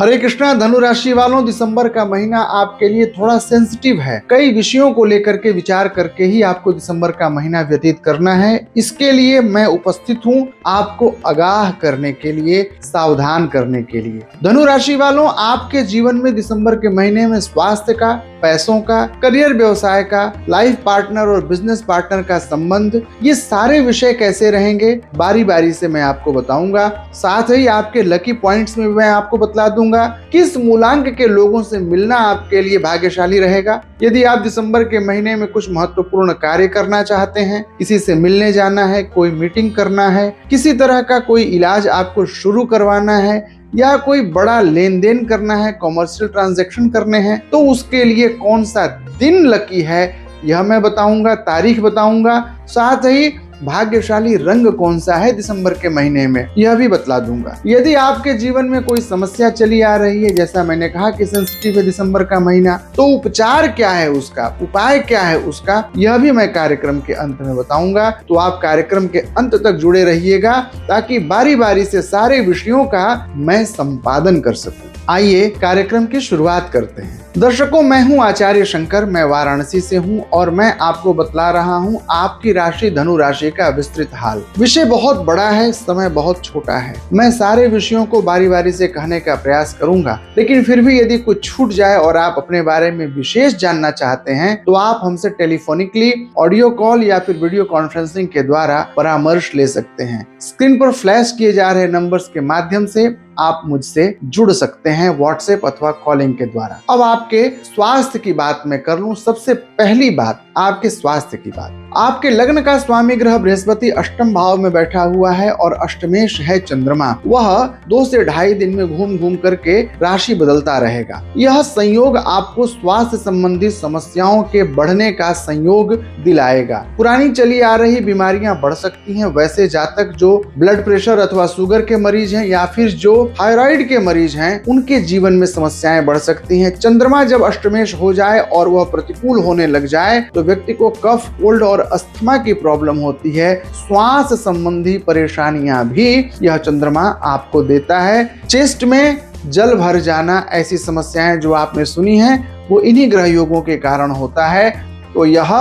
हरे कृष्णा। धनु राशि वालों, दिसंबर का महीना आपके लिए थोड़ा सेंसिटिव है। कई विषयों को लेकर के विचार करके ही आपको दिसंबर का महीना व्यतीत करना है। इसके लिए मैं उपस्थित हूँ, आपको आगाह करने के लिए, सावधान करने के लिए। धनु राशि वालों, आपके जीवन में दिसंबर के महीने में स्वास्थ्य का, पैसों का, करियर व्यवसाय का, लाइफ पार्टनर और बिजनेस पार्टनर का संबंध, ये सारे विषय कैसे रहेंगे बारी बारी से मैं आपको बताऊंगा। साथ ही आपके लकी पॉइंट्स में मैं आपको बतला दूंगा किस मूलांक के लोगों से मिलना आपके लिए भाग्यशाली रहेगा। यदि आप दिसंबर के महीने में कुछ महत्वपूर्ण कार्य करना चाहते हैं, किसी से मिलने जाना है, कोई मीटिंग करना है, किसी तरह का कोई इलाज आपको शुरू करवाना है या कोई बड़ा लेन देन करना है, कॉमर्शियल ट्रांजैक्शन करने हैं, तो उसके लिए कौन सा दिन लकी है यह मैं बताऊंगा, तारीख बताऊंगा। साथ ही भाग्यशाली रंग कौन सा है दिसंबर के महीने में यह भी बतला दूंगा। यदि आपके जीवन में कोई समस्या चली आ रही है, जैसा मैंने कहा कि सेंसिटिव है दिसंबर का महीना, तो उपचार क्या है उसका, उपाय क्या है उसका, यह भी मैं कार्यक्रम के अंत में बताऊंगा। तो आप कार्यक्रम के अंत तक जुड़े रहिएगा ताकि बारी बारी से सारे विषयों का मैं संपादन कर सकूं। आइए कार्यक्रम की शुरुआत करते हैं। दर्शकों, मैं हूं आचार्य शंकर, मैं वाराणसी से हूं और मैं आपको बतला रहा हूं आपकी राशि धनु राशि का विस्तृत हाल। विषय बहुत बड़ा है, समय बहुत छोटा है। मैं सारे विषयों को बारी बारी से कहने का प्रयास करूंगा, लेकिन फिर भी यदि कुछ छूट जाए और आप अपने बारे में विशेष जानना चाहते हैं तो आप हमसे टेलीफोनिकली, ऑडियो कॉल या फिर वीडियो कॉन्फ्रेंसिंग के द्वारा परामर्श ले सकते हैं। स्क्रीन पर फ्लैश किए जा रहे नंबर्स के माध्यम से आप मुझसे जुड़ सकते हैं व्हाट्सएप अथवा कॉलिंग के द्वारा। अब आपके स्वास्थ्य की बात मैं कर लूं। सबसे पहली बात आपके स्वास्थ्य की बात। आपके लग्न का स्वामी ग्रह बृहस्पति अष्टम भाव में बैठा हुआ है और अष्टमेश है चंद्रमा। वह 2 से 2.5 दिन में घूम घूम करके राशि बदलता रहेगा। यह संयोग आपको स्वास्थ्य संबंधी समस्याओं के बढ़ने का संयोग दिलाएगा। पुरानी चली आ रही बीमारियां बढ़ सकती हैं। वैसे जातक जो ब्लड प्रेशर अथवा शुगर के मरीज हैं या फिर जो थायराइड के मरीज हैं, उनके जीवन में समस्याएं बढ़ सकती हैं। चंद्रमा जब अष्टमेश हो जाए और वह प्रतिकूल होने लग जाए तो व्यक्ति को कफ, कोल्ड और अस्थमा की प्रॉब्लम होती है। श्वास संबंधी परेशानियां भी यह चंद्रमा आपको देता है। चेस्ट में जल भर जाना, ऐसी समस्याएं जो आपने सुनी हैं वो इन्हीं ग्रह योगों के कारण होता है। तो यह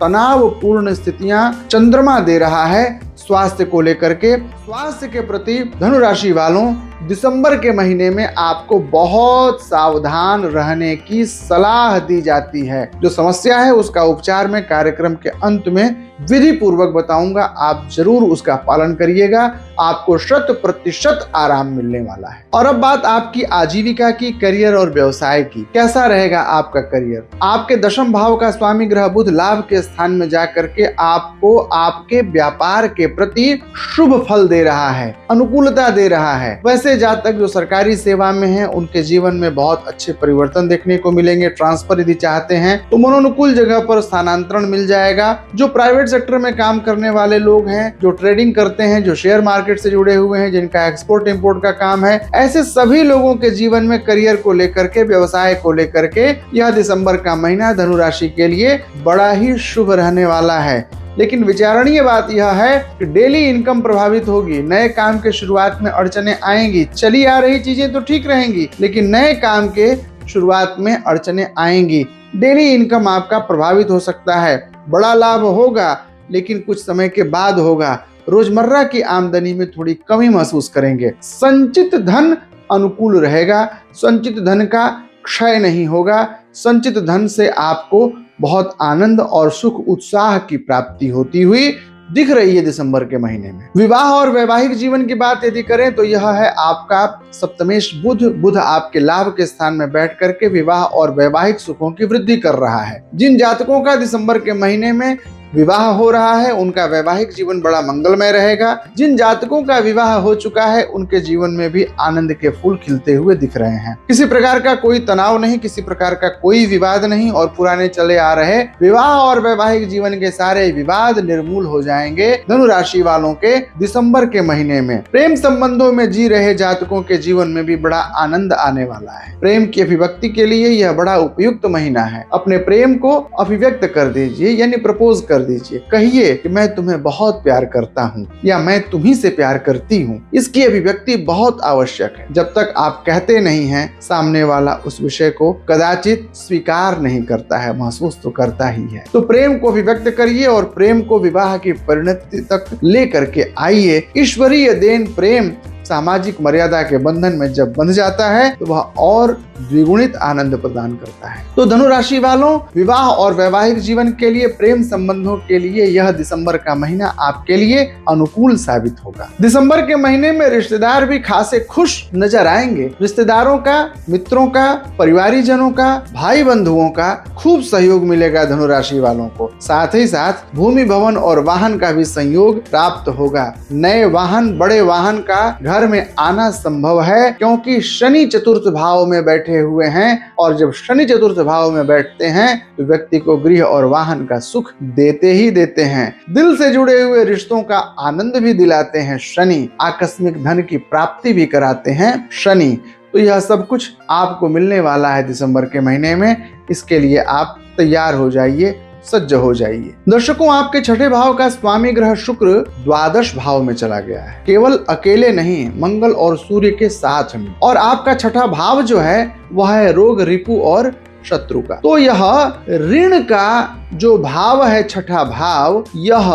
तनावपूर्ण स्थितियां चंद्रमा दे रहा है स्वास्थ्य को लेकर के। स्वास्थ्य के प्रति धनु राशि वालों, दिसंबर के महीने में आपको बहुत सावधान रहने की सलाह दी जाती है। जो समस्या है उसका उपचार में कार्यक्रम के अंत में विधि पूर्वक बताऊंगा। आप जरूर उसका पालन करिएगा, आपको 100% आराम मिलने वाला है। और अब बात आपकी आजीविका की, करियर और व्यवसाय की। कैसा रहेगा आपका करियर? आपके दशम भाव का स्वामी ग्रह बुध लाभ के स्थान में जाकर के आपको आपके व्यापार के प्रति शुभ फल दे रहा है, अनुकूलता दे रहा है। वैसे जातक जो सरकारी सेवा में हैं उनके जीवन में बहुत अच्छे परिवर्तन देखने को मिलेंगे। ट्रांसफर यदि चाहते हैं तो मनोनुकूल जगह पर स्थानांतरण मिल जाएगा। जो प्राइवेट सेक्टर में काम करने वाले लोग हैं, जो ट्रेडिंग करते हैं, जो शेयर मार्केट से जुड़े हुए हैं, जिनका एक्सपोर्ट इंपोर्ट का काम है, ऐसे सभी लोगों के जीवन में करियर को लेकर के, व्यवसाय को लेकर के यह दिसंबर का महीना धनु राशि के लिए बड़ा ही शुभ रहने वाला है। लेकिन विचारणीय बात यह है कि डेली इनकम प्रभावित होगी। नए काम के शुरुआत में अड़चने आएंगी। चली आ रही चीजें तो ठीक रहेंगी, लेकिन नए काम के शुरुआत में अड़चने आएंगी। डेली इनकम आपका प्रभावित हो सकता है। बड़ा लाभ होगा लेकिन कुछ समय के बाद होगा। रोजमर्रा की आमदनी में थोड़ी कमी महसूस करेंगे। संचित धन अनुकूल रहेगा। संचित धन का क्षय नहीं होगा। संचित धन से आपको बहुत आनंद और सुख उत्साह की प्राप्ति होती हुई दिख रही है दिसंबर के महीने में। विवाह और वैवाहिक जीवन की बात यदि करें तो यह है आपका सप्तमेश बुध। बुध आपके लाभ के स्थान में बैठ करके विवाह और वैवाहिक सुखों की वृद्धि कर रहा है। जिन जातकों का दिसंबर के महीने में विवाह हो रहा है उनका वैवाहिक जीवन बड़ा मंगलमय रहेगा। जिन जातकों का विवाह हो चुका है उनके जीवन में भी आनंद के फूल खिलते हुए दिख रहे हैं। किसी प्रकार का कोई तनाव नहीं, किसी प्रकार का कोई विवाद नहीं और पुराने चले आ रहे विवाह और वैवाहिक जीवन के सारे विवाद निर्मूल हो जाएंगे धनु राशि वालों के दिसंबर के महीने में। प्रेम संबंधों में जी रहे जातकों के जीवन में भी बड़ा आनंद आने वाला है। प्रेम की अभिव्यक्ति के लिए यह बड़ा उपयुक्त महीना है। अपने प्रेम को अभिव्यक्त कर दीजिए, यानी प्रपोज कर कर दीजिए, कहिए कि मैं तुम्हें बहुत प्यार करता हूँ या मैं तुम्ही से प्यार करती हूँ। इसकी अभिव्यक्ति बहुत आवश्यक है। जब तक आप कहते नहीं हैं, सामने वाला उस विषय को कदाचित स्वीकार नहीं करता है, महसूस तो करता ही है। तो प्रेम को अभिव्यक्त करिए और प्रेम को विवाह की परिणति तक लेकर के आइए। ईश्वरीय देन प्रेम सामाजिक मर्यादा के बंधन में जब बंध जाता है तो वह और द्विगुणित आनंद प्रदान करता है। तो धनु राशि वालों, विवाह और वैवाहिक जीवन के लिए, प्रेम संबंधों के लिए यह दिसंबर का महीना आपके लिए अनुकूल साबित होगा। दिसंबर के महीने में रिश्तेदार भी खासे खुश नजर आएंगे। रिश्तेदारों का, मित्रों का, परिवारीजनों का, भाई बंधुओं का खूब सहयोग मिलेगा धनु राशि वालों को। साथ ही साथ भूमि, भवन और वाहन का भी संयोग प्राप्त होगा। नए वाहन, बड़े वाहन का घर में आना संभव है, क्योंकि शनि चतुर्थ भाव में बैठे हुए हैं और जब शनि चतुर्थ भाव में बैठते हैं तो व्यक्ति को गृह और वाहन का सुख देते ही देते हैं। दिल से जुड़े हुए रिश्तों का आनंद भी दिलाते हैं शनि। आकस्मिक धन की प्राप्ति भी कराते हैं शनि। तो यह सब कुछ आपको मिलने वाला है दिसंबर के महीने में। इसके लिए आप तैयार हो जाइए, सज्ज हो जाइए। दर्शकों, आपके छठे भाव का स्वामी ग्रह शुक्र द्वादश भाव में चला गया है। केवल अकेले नहीं, मंगल और सूर्य के साथ में। और आपका छठा भाव जो है वह है रोग, रिपु और शत्रु का। तो यह ऋण का जो भाव है, छठा भाव, यह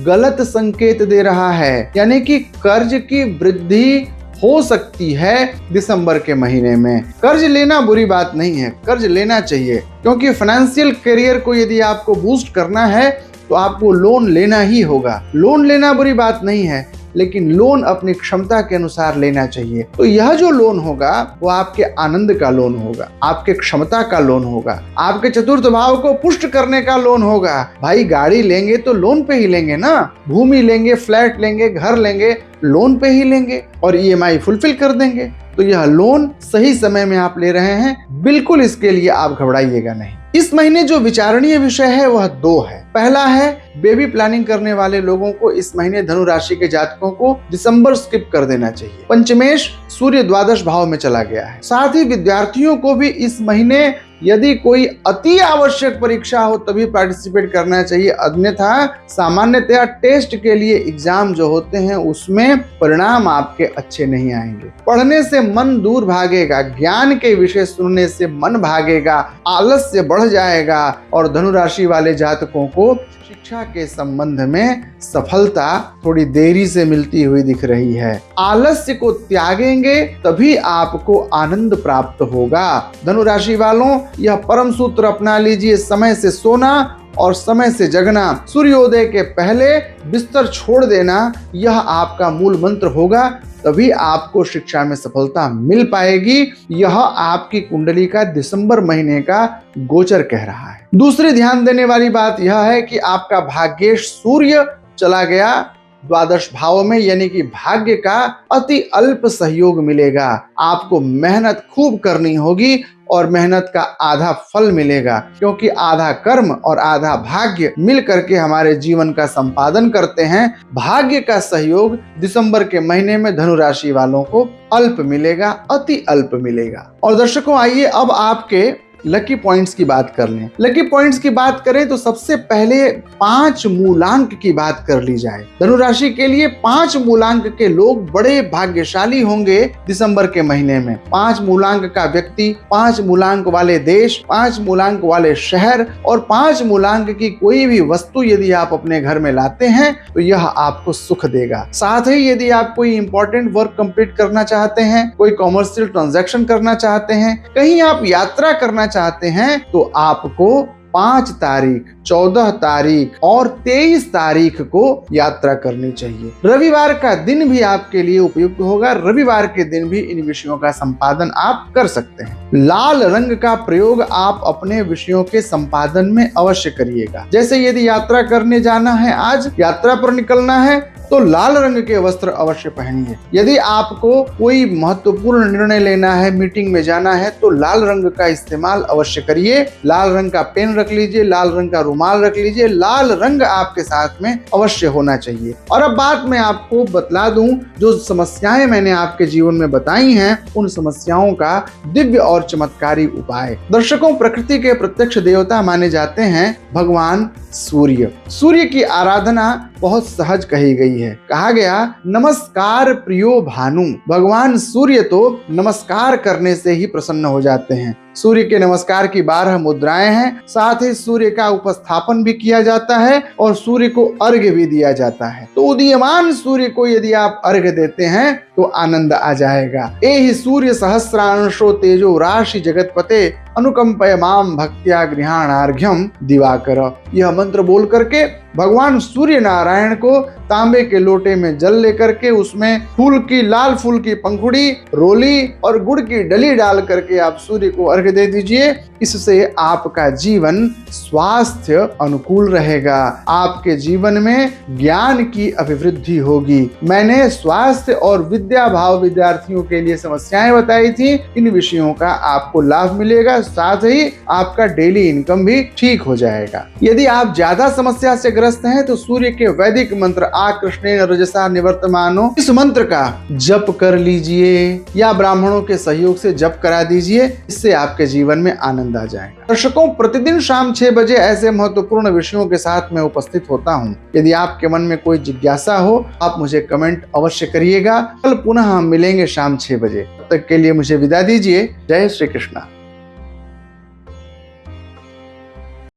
गलत संकेत दे रहा है। यानी कि कर्ज की वृद्धि हो सकती है दिसंबर के महीने में। कर्ज लेना बुरी बात नहीं है, कर्ज लेना चाहिए, क्योंकि फाइनेंशियल करियर को यदि आपको बूस्ट करना है तो आपको लोन लेना ही होगा। लोन लेना बुरी बात नहीं है, लेकिन लोन अपनी क्षमता के अनुसार लेना चाहिए। तो यह जो लोन होगा वो आपके आनंद का लोन होगा, आपके क्षमता का लोन होगा, आपके चतुर्थ भाव को पुष्ट करने का लोन होगा। भाई, गाड़ी लेंगे तो लोन पे ही लेंगे ना, भूमि लेंगे, फ्लैट लेंगे, घर लेंगे, लोन पे ही लेंगे और ईएमआई फुलफिल कर देंगे। तो यह लोन सही समय में आप ले रहे हैं, बिल्कुल इसके लिए आप घबराइएगा नहीं। इस महीने जो विचारणीय विषय है वह दो है। पहला है बेबी प्लानिंग करने वाले लोगों को इस महीने धनु राशि के जातकों को दिसंबर स्किप कर देना चाहिए। पंचमेश सूर्य द्वादश भाव में चला गया है। साथ ही विद्यार्थियों को भी इस महीने यदि कोई अति आवश्यक परीक्षा हो तभी पार्टिसिपेट करना चाहिए, अन्यथा सामान्यतया टेस्ट के लिए एग्जाम जो होते हैं उसमें परिणाम आपके अच्छे नहीं आएंगे। पढ़ने से मन दूर भागेगा, ज्ञान के विषय सुनने से मन भागेगा, आलस्य बढ़ जाएगा और धनु राशि वाले जातकों को शिक्षा के संबंध में सफलता थोड़ी देरी से मिलती हुई दिख रही है। आलस्य को त्यागेंगे तभी आपको आनंद प्राप्त होगा। धनु राशि वालों, यह परम सूत्र अपना लीजिए, समय से सोना और समय से जगना, सूर्योदय के पहले बिस्तर छोड़ देना, यह आपका मूल मंत्र होगा। तभी आपको शिक्षा में सफलता मिल पाएगी। यह आपकी कुंडली का दिसंबर महीने का गोचर कह रहा है। दूसरी ध्यान देने वाली बात यह है कि आपका भाग्येश सूर्य चला गया द्वादश भाव में, यानी कि भाग्य का अति अल्प सहयोग मिलेगा। आपको मेहनत खूब करनी होगी और मेहनत का आधा फल मिलेगा, क्योंकि आधा कर्म और आधा भाग्य मिल करके हमारे जीवन का संपादन करते हैं। भाग्य का सहयोग दिसंबर के महीने में धनु राशि वालों को अल्प मिलेगा, अति अल्प मिलेगा। और दर्शकों, आइए अब आपके लकी पॉइंट्स की बात कर लें। लकी पॉइंट्स की बात करें तो सबसे पहले 5 मूलांक की बात कर ली जाए। धनु राशि के लिए 5 मूलांक के लोग बड़े भाग्यशाली होंगे दिसंबर के महीने में। 5 मूलांक का व्यक्ति, 5 मूलांक वाले देश, 5 मूलांक वाले शहर और 5 मूलांक की कोई भी वस्तु यदि आप अपने घर में लाते हैं तो यह आपको सुख देगा। साथ ही यदि आप कोई इंपॉर्टेंट वर्क कंप्लीट करना चाहते हैं, कोई कॉमर्शियल ट्रांजैक्शन करना चाहते हैं, कहीं आप यात्रा करना चाहते हैं, तो आपको 5 तारीख, 14 तारीख और 23 तारीख को यात्रा करनी चाहिए। रविवार का दिन भी आपके लिए उपयुक्त होगा। रविवार के दिन भी इन विषयों का संपादन आप कर सकते हैं। लाल रंग का प्रयोग आप अपने विषयों के संपादन में अवश्य करिएगा। जैसे यदि यात्रा करने जाना है, आज यात्रा पर निकलना है, तो लाल रंग के वस्त्र अवश्य पहनिए। यदि आपको कोई महत्वपूर्ण निर्णय लेना है, मीटिंग में जाना है, तो लाल रंग का इस्तेमाल अवश्य करिए। लाल रंग का पेन रख लीजिए, लाल रंग का रुमाल रख लीजिए। लाल रंग आपके साथ में अवश्य होना चाहिए। और अब बात मैं आपको बतला दूं, जो समस्याएं मैंने आपके जीवन में बताई हैं, उन समस्याओं का दिव्य और चमत्कारी उपाय। दर्शकों, प्रकृति के प्रत्यक्ष देवता माने जाते हैं भगवान सूर्य। सूर्य की आराधना बहुत सहज कही गई है। कहा गया, नमस्कार प्रियो भानु। भगवान सूर्य तो नमस्कार करने से ही प्रसन्न हो जाते हैं। सूर्य के नमस्कार की 12 मुद्राएं हैं। साथ ही सूर्य का उपस्थापन भी किया जाता है और सूर्य को अर्घ्य भी दिया जाता है। तो उदीयमान सूर्य को यदि आप अर्घ्य देते हैं तो आनंद आ जाएगा। एहि सूर्य सहस्रांशो तेजो राशि जगतपते अनुकंपय माम भक्त्या गृहाणार्घ्यम दिवाकर। यह मंत्र बोल करके भगवान सूर्य नारायण को तांबे के लोटे में जल लेकर के उसमें लाल फूल की पंखुड़ी, रोली और गुड़ की डली डाल करके आप सूर्य को अर्घ्य दे दीजिए। इससे आपका जीवन स्वास्थ्य अनुकूल रहेगा। आपके जीवन में ज्ञान की अभिवृद्धि होगी। मैंने स्वास्थ्य और विद्या भाव विद्यार्थियों के लिए समस्याएं बताई थी। इन विषयों का आपको लाभ मिलेगा। साथ ही आपका डेली इनकम भी ठीक हो जाएगा। यदि आप ज्यादा समस्या से ग्रस्त हैं तो सूर्य के वैदिक मंत्र आकृष्णेन रजसा निवर्तमानो, इस मंत्र का जप कर लीजिए या ब्राह्मणों के सहयोग से जप करा दीजिए। इससे आपके जीवन में आनंद आ जाएगा। दर्शकों, प्रतिदिन शाम 6 बजे ऐसे महत्वपूर्ण विषयों के साथ मैं उपस्थित होता हूँ। यदि आपके मन में कोई जिज्ञासा हो, आप मुझे कमेंट अवश्य करिएगा। कल पुनः हम मिलेंगे शाम 6 बजे। तब तक के लिए मुझे विदा दीजिए। जय श्री कृष्णा।